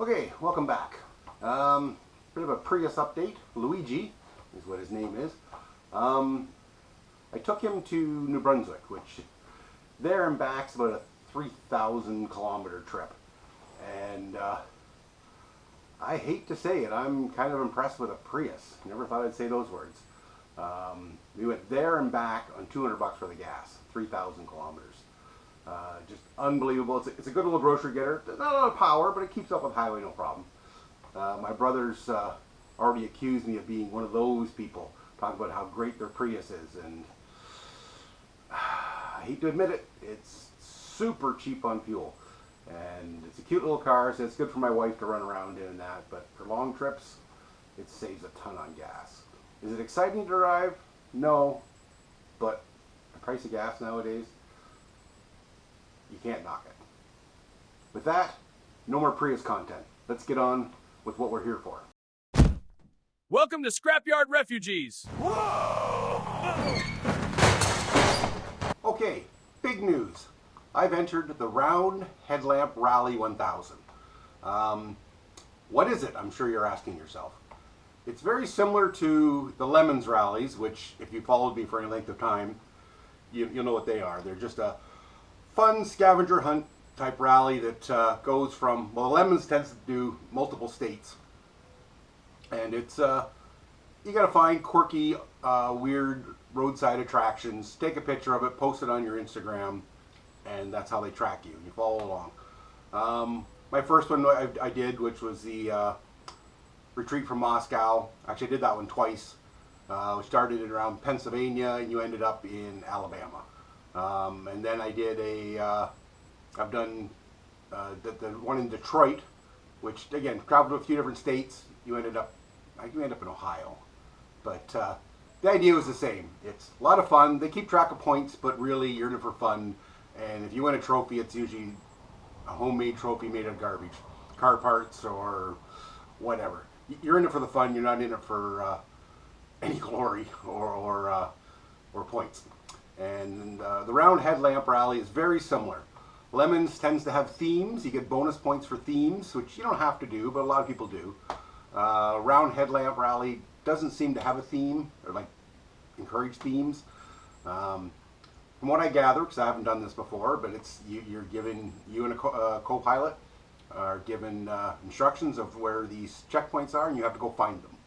Okay, welcome back. Bit of a Prius update. Luigi is what his name is. I took him to New Brunswick, which there and back's about a 3,000 kilometer trip. And I hate to say it, I'm kind of impressed with a Prius. Never thought I'd say those words. We went there and back on 200 bucks for the gas, 3,000 kilometers. Just unbelievable. It's a good little grocery getter. Not a lot of power, but it keeps up with highway no problem. My brothers already accused me of being one of those people, talking about how great their Prius is, and I hate to admit it, it's super cheap on fuel. And it's a cute little car, so it's good for my wife to run around in and that, but for long trips, it saves a ton on gas. Is it exciting to drive? No, but the price of gas nowadays, you can't knock it. With that, no more Prius content. Let's get on with what we're here for. Welcome to Scrapyard Refugees. Okay, big news. I've entered the Round Headlamp Rally 1000. What is it? I'm sure you're asking yourself. It's very similar to the Lemons rallies, which if you followed me for any length of time, you'll know what they are. They're just a fun scavenger hunt type rally that goes from, well, Lemons tends to do multiple states. And it's, you gotta find quirky, weird roadside attractions, take a picture of it, post it on your Instagram, and that's how they track you. You follow along. My first one I did, which was the retreat from Moscow. Actually, I did that one twice. We started it around Pennsylvania, and you ended up in Alabama. And then I did I've done the one in Detroit, which again traveled to a few different states. You end up in Ohio, but the idea was the same. It's a lot of fun. They keep track of points, but really you're in it for fun. And if you win a trophy, it's usually a homemade trophy made of garbage, car parts or whatever. You're in it for the fun. You're not in it for any glory or points. And the Round Headlamp Rally is very similar. Lemons tends to have themes. You get bonus points for themes, which you don't have to do, but a lot of people do. Round Headlamp Rally doesn't seem to have a theme, or like encourage themes. From what I gather, because I haven't done this before, but it's you're given, you and a co-pilot are given instructions of where these checkpoints are, and you have to go find them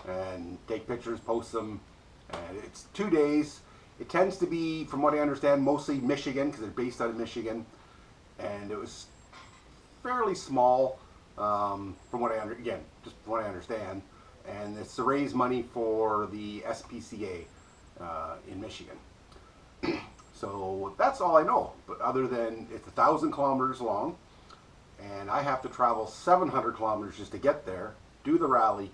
and take pictures, post them. And it's 2 days. It tends to be, from what I understand, mostly Michigan, because they're based out of Michigan, and it was fairly small, from what I understand, and it's to raise money for the SPCA in Michigan. So that's all I know. But other than it's 1,000 kilometers long, and I have to travel 700 kilometers just to get there, do the rally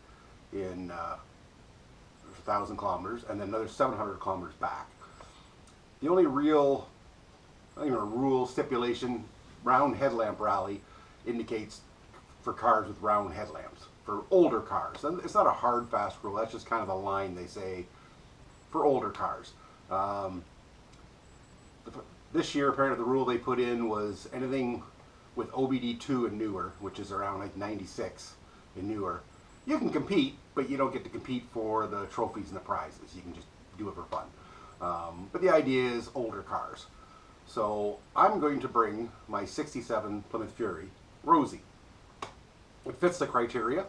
in 1,000 kilometers, and then another 700 kilometers back. The only real, rule stipulation, Round Headlamp Rally indicates for cars with round headlamps, for older cars. And it's not a hard, fast rule. That's just kind of a line they say for older cars. This year, apparently, the rule they put in was anything with OBD2 and newer, which is around like 96 and newer. You can compete, but you don't get to compete for the trophies and the prizes. You can just do it for fun. But the idea is older cars. So I'm going to bring my 67 Plymouth Fury, Rosie. It fits the criteria,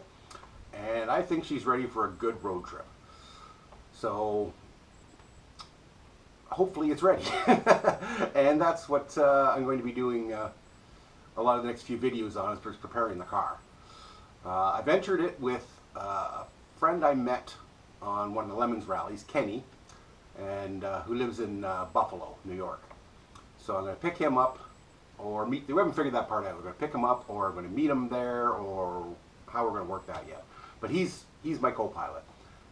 and I think she's ready for a good road trip. So hopefully it's ready. And that's what I'm going to be doing a lot of the next few videos on, is preparing the car. I've entered it with a friend I met on one of the Lemons rallies, Kenny, and who lives in Buffalo, New York. So I'm going to pick him up, or meet. We haven't figured that part out. We're going to pick him up, or I'm going to meet him there, or how we're going to work that yet. But he's my co-pilot,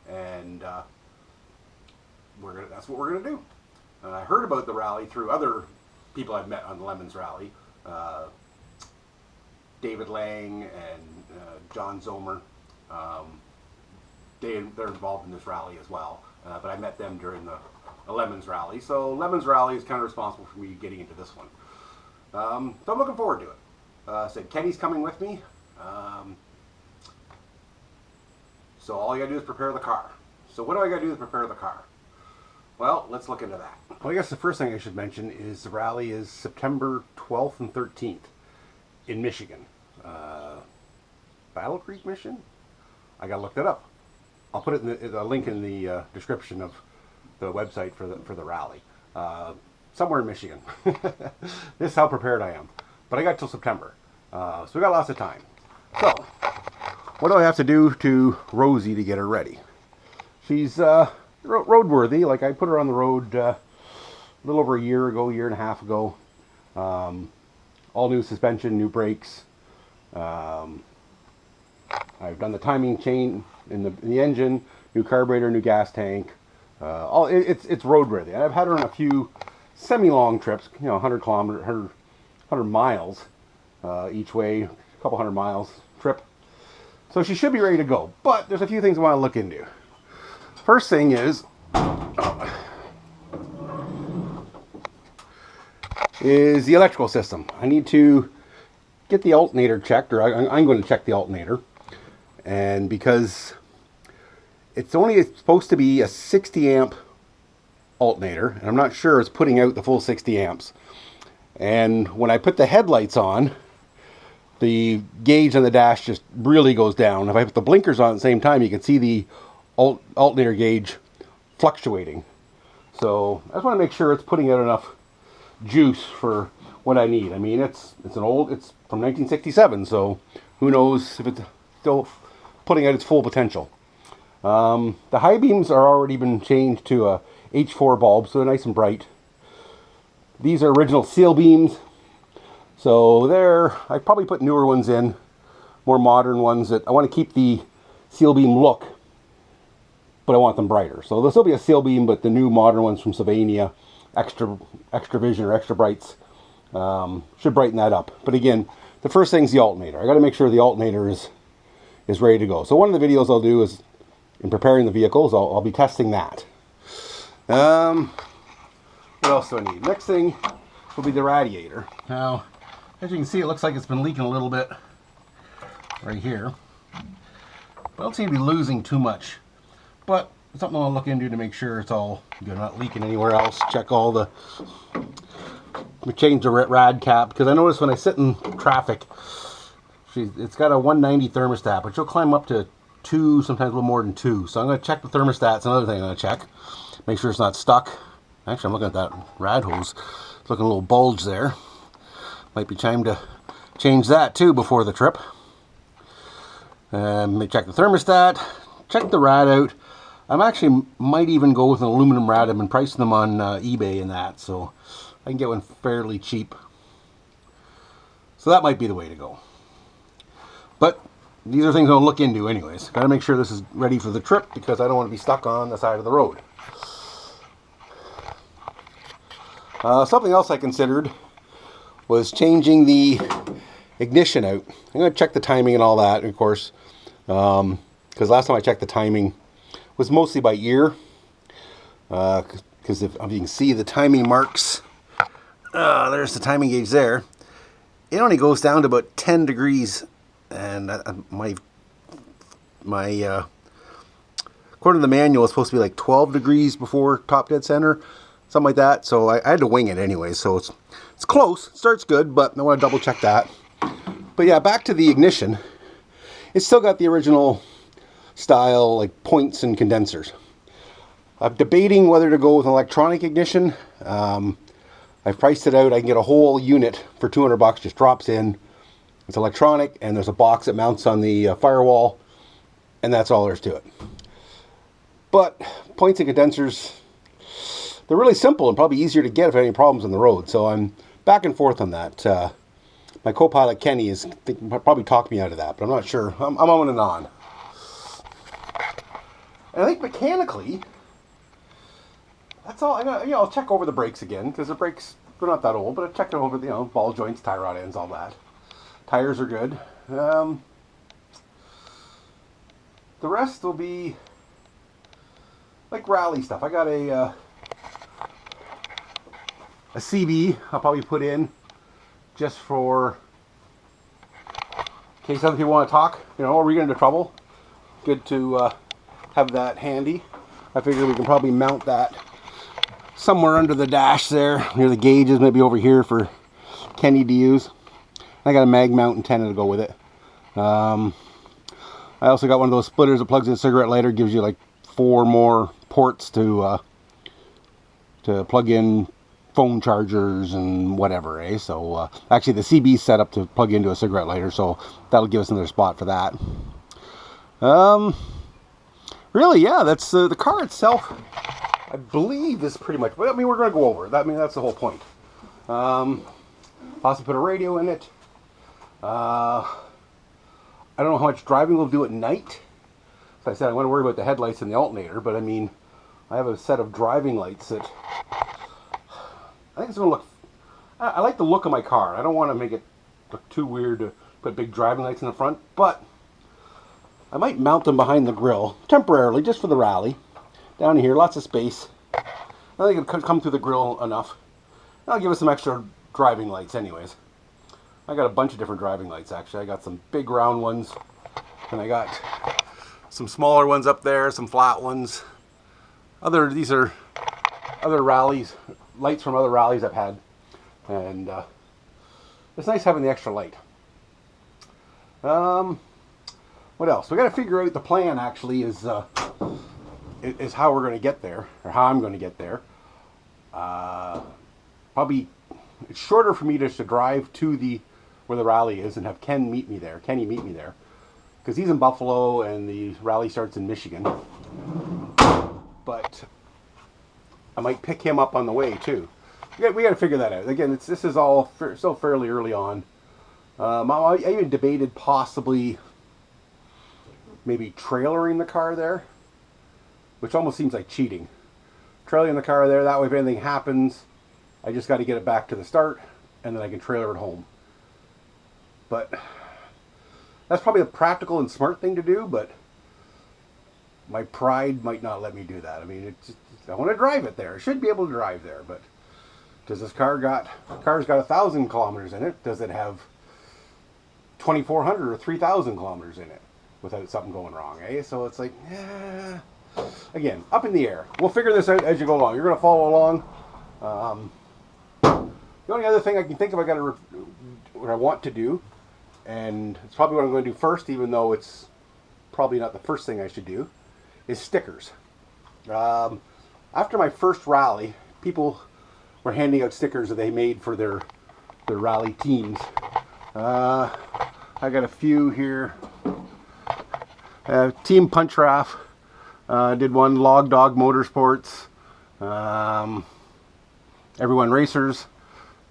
and that's what we're going to do. I heard about the rally through other people I've met on the Lemons rally, David Lang and John Zomer. They're involved in this rally as well, but I met them during the Lemons rally. So Lemons rally is kind of responsible for me getting into this one. So I'm looking forward to it. Said Kenny's coming with me. So all I gotta do is prepare the car. So what do I gotta do to prepare the car? Well, let's look into that. Well, I guess the first thing I should mention is the rally is September 12th and 13th in Michigan. Battle Creek, Michigan? I gotta look that up. I'll put it in the link in the description of the website for the rally. Somewhere in Michigan. This is how prepared I am. But I got till September. So we got lots of time. So, what do I have to do to Rosie to get her ready? She's roadworthy. Like, I put her on the road a little over a year ago, year and a half ago. All new suspension, new brakes. I've done the timing chain in the engine, new carburetor, new gas tank. It's roadworthy. And I've had her on a few semi-long trips, 100 kilometers, 100 miles each way, a couple hundred miles trip. So she should be ready to go. But there's a few things I want to look into. First thing is the electrical system. I need to get the alternator checked, or I'm going to check the alternator. And because it's only supposed to be a 60 amp alternator, and I'm not sure it's putting out the full 60 amps. And when I put the headlights on, the gauge on the dash just really goes down. If I put the blinkers on at the same time, you can see the alternator gauge fluctuating. So I just want to make sure it's putting out enough juice for what I need. I mean, it's from 1967, so who knows if it's still putting out its full potential. The high beams are already been changed to a H4 bulb, so they're nice and bright. These are original seal beams, so I probably put newer ones in, more modern ones. That I want to keep the seal beam look, but I want them brighter. So there'll still be a seal beam, but the new modern ones from Sylvania, extra vision or extra brights, should brighten that up. But again, the first thing's the alternator. I got to make sure the alternator is ready to go. So one of the videos I'll do is, in preparing the vehicles, I'll be testing that. What else do I need? Next thing will be the radiator. Now, as you can see, it looks like it's been leaking a little bit right here. But I don't seem to be losing too much. But it's something I'll look into to make sure it's all good, not leaking anywhere else. Check all the... change the rad cap, because I notice when I sit in traffic, it's got a 190 thermostat, but you'll climb up to 2, sometimes a little more than 2. So I'm going to check the thermostat. It's another thing I'm going to check. Make sure it's not stuck. Actually, I'm looking at that rad hose. It's looking a little bulge there. Might be time to change that too before the trip. Let me check the thermostat. Check the rad out. I actually might even go with an aluminum rad. I've been pricing them on eBay and that, so I can get one fairly cheap. So that might be the way to go. But these are things I'll look into anyways. Got to make sure this is ready for the trip, because I don't want to be stuck on the side of the road. Something else I considered was changing the ignition out. I'm going to check the timing and all that, of course, because last time I checked the timing was mostly by ear. Because if you can see the timing marks, there's the timing gauge there. It only goes down to about 10 degrees, and my according to the manual, it's supposed to be like 12 degrees before top dead center, something like that. So I had to wing it anyway. So it's close. It starts good, but I want to double check that. But yeah, back to the ignition. It's still got the original style, like points and condensers. I'm debating whether to go with an electronic ignition. I've priced it out. I can get a whole unit for $200, just drops in. It's electronic, and there's a box that mounts on the firewall, and that's all there is to it. But points and condensers, they're really simple and probably easier to get if I have any problems on the road. So I'm back and forth on that. My co-pilot Kenny is probably talked me out of that, but I'm not sure. I'm on and on. And I think mechanically, that's all. I'll check over the brakes again, because the brakes, they're not that old, but I checked over the ball joints, tie rod ends, all that. Tires are good. The rest will be like rally stuff. I got a CB I'll probably put in just for in case other people want to talk, or we get into trouble. Good to have that handy. I figure we can probably mount that somewhere under the dash there, near the gauges, maybe over here for Kenny to use. I got a mag mount antenna to go with it. I also got one of those splitters that plugs in a cigarette lighter, gives you like 4 more ports to plug in phone chargers and whatever, eh? So actually the CB's set up to plug into a cigarette lighter, so that'll give us another spot for that. Really, yeah, that's the car itself. I believe is pretty much. I mean, we're going to go over it. That's the whole point. Also put a radio in it. I don't know how much driving we'll do at night. As I said, I want to worry about the headlights and the alternator, but I mean, I have a set of driving lights that I think it's going to look. I like the look of my car. I don't want to make it look too weird to put big driving lights in the front, but I might mount them behind the grille temporarily, just for the rally. Down here, lots of space. I think it'll come through the grille enough. That'll give us some extra driving lights anyways. I got a bunch of different driving lights actually. I got some big round ones, and I got some smaller ones up there, some flat ones. These are other rallies, lights from other rallies I've had, and it's nice having the extra light. What else? We got to figure out the plan. Actually, is how we're going to get there, or how I'm going to get there. Probably it's shorter for me just to drive to where the rally is and have Kenny meet me there, because he's in Buffalo and the rally starts in Michigan. But I might pick him up on the way too. We got to figure that out. Again, this is all still fairly early on. I even debated possibly maybe trailering the car there, which almost seems like cheating. Trailing the car there, that way if anything happens, I just got to get it back to the start, and then I can trailer it home. But that's probably a practical and smart thing to do, but my pride might not let me do that. I mean, I want to drive it there. I should be able to drive there, but does this car's got 1,000 kilometers in it? Does it have 2,400 or 3,000 kilometers in it without something going wrong, eh? So it's like, again, up in the air. We'll figure this out as you go along. You're going to follow along. The only other thing I can think of what I want to do, and it's probably what I'm going to do first, even though it's probably not the first thing I should do, is stickers. After my first rally, people were handing out stickers that they made for their rally teams. I got a few here. Team Punch Raff did one. Log Dog Motorsports. Everyone Racers.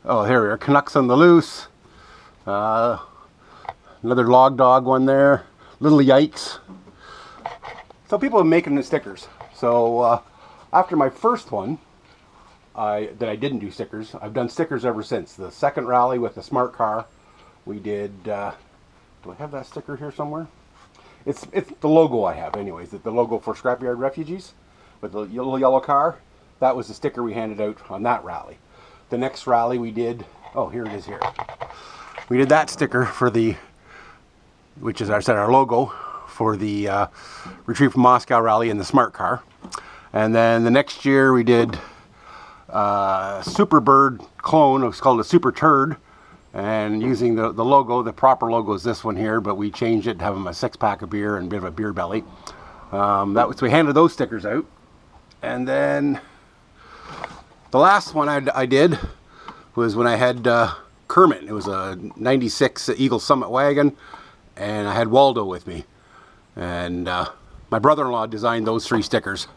Oh, here we are. Canucks on the Loose. Another Log Dog one there. Little Yikes. So people are making the stickers. So after my first one, that I didn't do stickers, I've done stickers ever since. The second rally with the smart car, we did. Do I have that sticker here somewhere? It's the logo I have, anyways. The logo for Scrapyard Refugees with the little yellow car. That was the sticker we handed out on that rally. The next rally we did. Oh, here it is. Here we did that sticker for which is our logo for the Retreat from Moscow rally in the smart car. And then the next year we did Super Bird clone. It was called a Super Turd, and using the logo, the proper logo is this one here, but we changed it to have them a 6-pack of beer and a bit of a beer belly. We handed those stickers out, and then the last one I did was when I had Kermit. It was a '96 Eagle Summit wagon, and I had Waldo with me, and my brother-in-law designed those 3 stickers.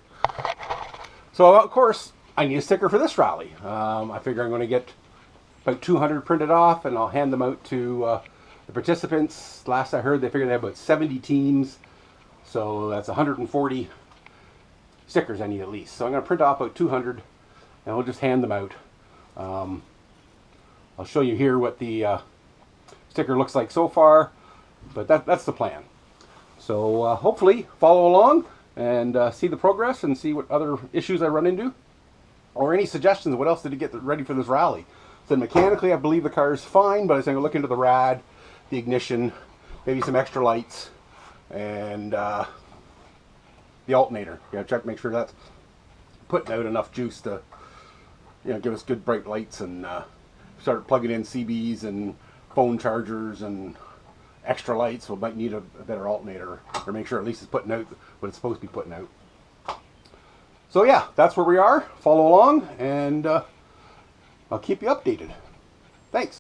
So of course I need a sticker for this rally. I figure I'm going to get about 200 printed off, and I'll hand them out to the participants. Last I heard, they figured they have about 70 teams, so that's 140 stickers I need at least. So I'm going to print off about 200, and we'll just hand them out. I'll show you here what the sticker looks like so far, but that's the plan. So hopefully follow along and see the progress and see what other issues I run into, or any suggestions of what else to get ready for this rally. So mechanically, I believe the car is fine, but I was going to look into the rad, the ignition, maybe some extra lights, and the alternator. You gotta check, make sure that's putting out enough juice to, you know, give us good bright lights, and start plugging in CBs and phone chargers and extra lights. We might need a better alternator, or make sure at least it's putting out what it's supposed to be putting out. So yeah, that's where we are. Follow along, and I'll keep you updated. Thanks.